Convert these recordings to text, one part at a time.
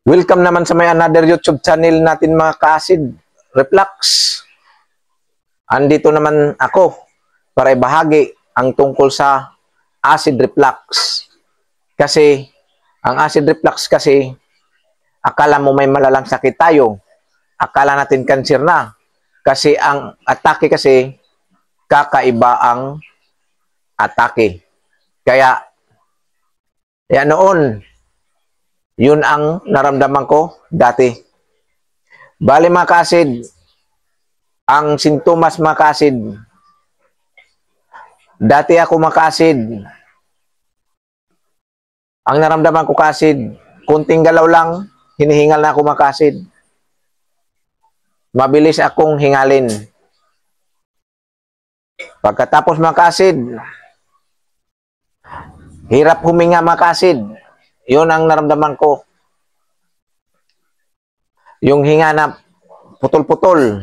Welcome naman sa may another YouTube channel natin mga ka-acid reflux. Andito naman ako para ibahagi ang tungkol sa acid reflux. Kasi ang acid reflux kasi akala mo may malalang sakit tayo. Akala natin cancer na. Kasi ang atake kasi kakaiba ang atake. Kaya noon, yun ang naramdaman ko dati. Bali mga ka-acid, ang sintomas mga ka-acid, dati ako mga ka-acid, ang naramdaman ko ka-acid, kunting galaw lang, hinihingal na ako mga ka-acid. Mabilis akong hingalin. Pagkatapos mga ka-acid, hirap huminga mga ka-acid. Yun ang naramdaman ko. Yung hinga na putol-putol.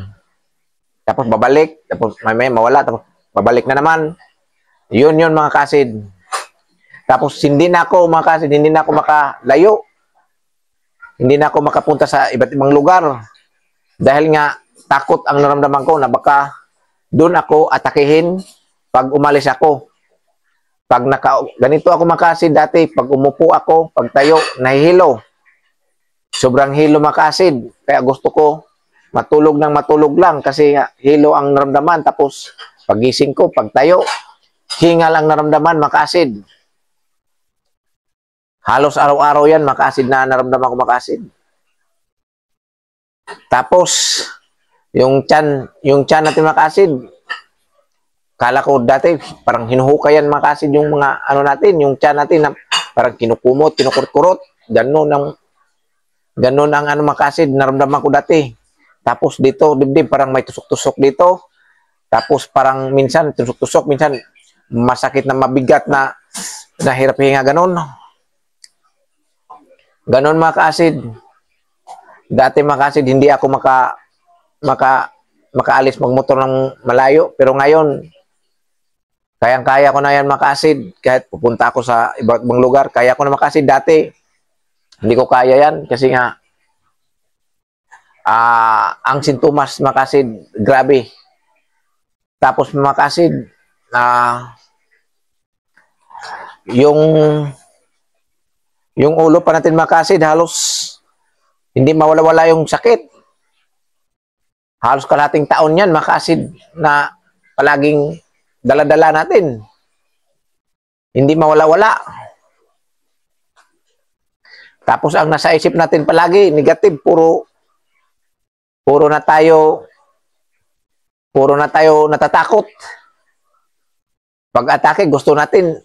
Tapos babalik, tapos may mawala, tapos babalik na naman. Yun mga ka-acid. Tapos hindi na ako mga ka-acid, hindi na ako makalayo. Hindi na ako makapunta sa iba't ibang lugar. Dahil nga takot ang naramdaman ko na baka doon ako atakihin pag umalis ako. Pag ganito ako mga ka-acid dati, pag umupo ako, pag tayo, nahihilo. Sobrang hilo mga ka-acid. Kaya gusto ko matulog lang kasi hilo ang naramdaman. Tapos pagising ko, pag tayo, hingal ang naramdaman mga ka-acid. Halos araw-araw yan mga ka-acid na naramdaman ko mga ka-acid. Tapos yung tiyan natin mga ka-acid, kala ko dati parang hinuhukayan mga ka-acid yung mga ano natin, yung tiyan natin na parang kinukumot, kinukurot-kurot. Ganun ang ano mga ka-acid, naramdaman ko dati. Tapos dito, dibdib, parang may tusok-tusok dito. Tapos parang minsan, tusok-tusok, minsan masakit na mabigat na hirap hinga, ganun. Ganun mga ka-acid. Dati mga ka-acid, hindi ako makaalis magmotor ng malayo. Pero ngayon, kayang-kaya ko na yan mga ka-acid. Kahit pupunta ako sa ibang lugar, kaya ko na mga ka-acid. Dati, hindi ko kaya yan kasi nga ang sintomas mga ka-acid, grabe. Tapos mga ka-acid, yung ulo pa natin mga ka-acid, halos hindi mawala-wala yung sakit. Halos kalahating taon yan mga ka-acid na palaging dala-dala natin. Hindi mawala-wala. Tapos ang nasa isip natin palagi, negative, puro na tayo natatakot. Pag atake, gusto natin,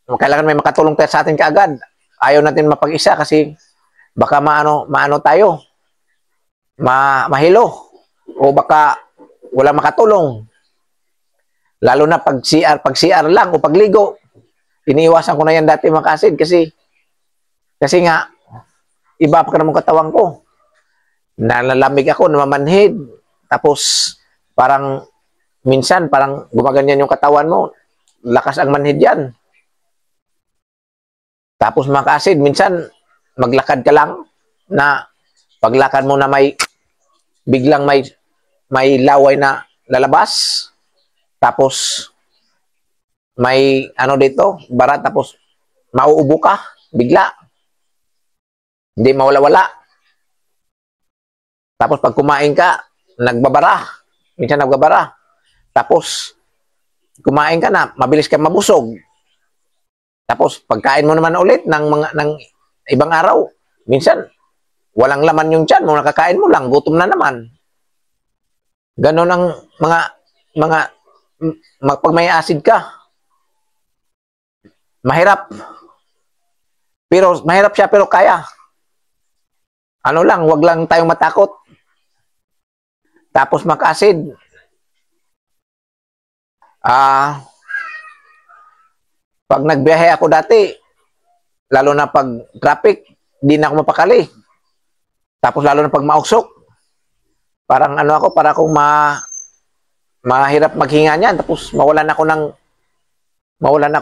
kailangan may makatulong tayo sa atin kaagad. Ayaw natin mapag-isa kasi baka maano tayo, mahilo, o baka wala makatulong. Lalo na pag CR lang o pagligo. Iniiwasan ko na yan dati mga ka-acid kasi nga iba pa naman katawan ko. Nalalamig ako, namamanhid. Tapos parang minsan parang gumaganyan yung katawan mo. Lakas ang manhid yan. Tapos mga ka-acid, minsan maglakad ka lang na paglakad mo na biglang may laway na lalabas. Tapos may ano dito, bara, tapos mauubo ka bigla. Hindi mawala-wala. Tapos pag kumain ka, nagbabara. Minsan nagbabara. Tapos kumain ka na, mabilis ka mabusog. Tapos pagkain mo naman ulit ng ibang araw, minsan walang laman yung tiyan mo, nakakain mo lang, gutom na naman. Ganon ang pag may acid ka. Mahirap. Mahirap siya pero kaya. Ano lang, wag lang tayong matakot. Tapos mga ka-acid, pag nagbiyahe ako dati, lalo na pag traffic, di na ako mapakali. Tapos lalo na pag mauksok, parang ano ako, para akong mahirap maghinga niyan. Tapos mawalan ako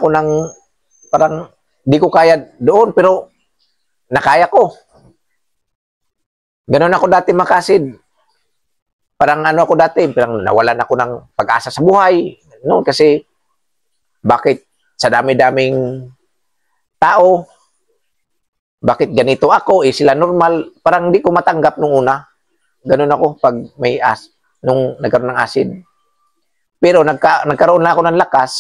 ng parang di ko kaya doon, pero na kaya ko. Ganon ako dati makasid. Parang ano ako dati, parang nawalan ako ng pag-asa sa buhay. No? Kasi, bakit sa dami-daming tao, bakit ganito ako, sila normal, parang hindi ko matanggap nung una. Ganon ako pag may nung nagkaroon ng acid. Pero nagkaroon na ako ng lakas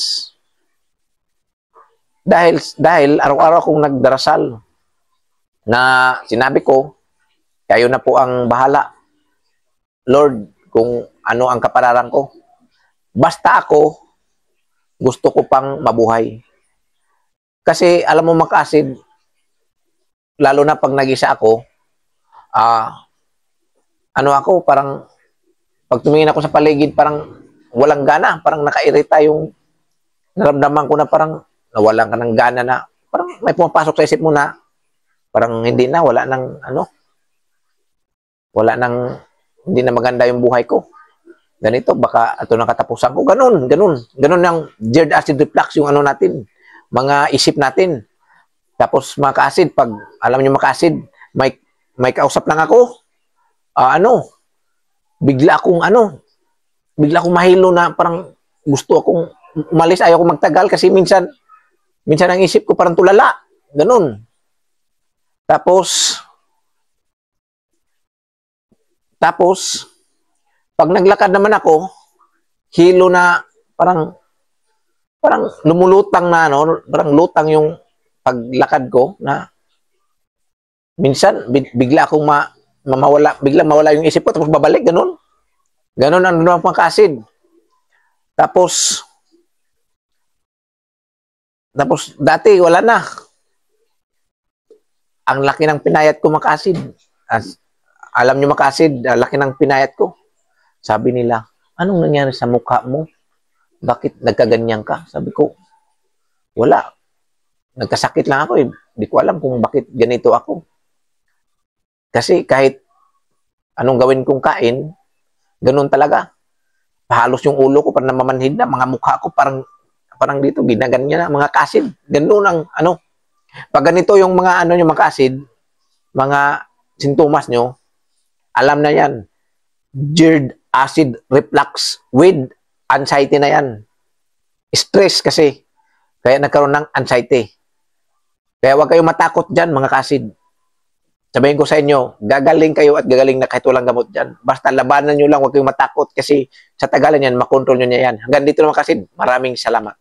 dahil araw-araw akong nagdarasal na sinabi ko, kayo na po ang bahala. Lord, kung ano ang kapararan ko. Basta ako, gusto ko pang mabuhay. Kasi alam mo maka-acid, lalo na pag nag-isa ako, ano ako, parang pag tumingin ako sa paligid, parang walang gana, parang nakairita yung naramdaman ko na parang nawalan ka ng gana na, parang may pumapasok sa isip mo na, parang hindi na, wala nang, hindi na maganda yung buhay ko. Ganito, baka ito na katapusan ko. Ganun ang geared acid reflux, yung ano natin, mga isip natin. Tapos maka-acid, pag alam nyo maka-acid, may kausap lang ako, bigla akong mahilo na parang gusto akong umalis, ayaw ko magtagal kasi minsan ang isip ko parang tulala. Ganun. Tapos, pag naglakad naman ako, hilo na parang lumulutang na, parang lutang yung paglakad ko na minsan bigla akong biglang mawala yung isip ko tapos babalik, ganun ang naman pang-acid. Tapos dati wala na, ang laki ng pinayat ko maka-acid. Alam nyo maka-acid, laki ng pinayat ko. Sabi nila, anong nangyari sa mukha mo? Bakit nagkaganyan ka? Sabi ko, wala, nagkasakit lang ako, hindi ko alam kung bakit ganito ako. Kasi kahit anong gawin kong kain, ganun talaga. Halos yung ulo ko parang namamanhid na, mga mukha ko parang dito, ginaganyan na, mga acid. Ganun ang Pag ganito yung mga yung mga acid, mga sintomas nyo, alam na yan. Geared acid reflux with anxiety na yan. Stress kasi. Kaya nagkaroon ng anxiety. Kaya huwag kayong matakot dyan, mga kasid. Sabihin ko sa inyo, gagaling kayo at gagaling na kahit walang gamot dyan. Basta labanan nyo lang, huwag kayong matakot kasi sa tagalan yan, makontrol nyo niya yan. Hanggang dito naman kasid, maraming salamat.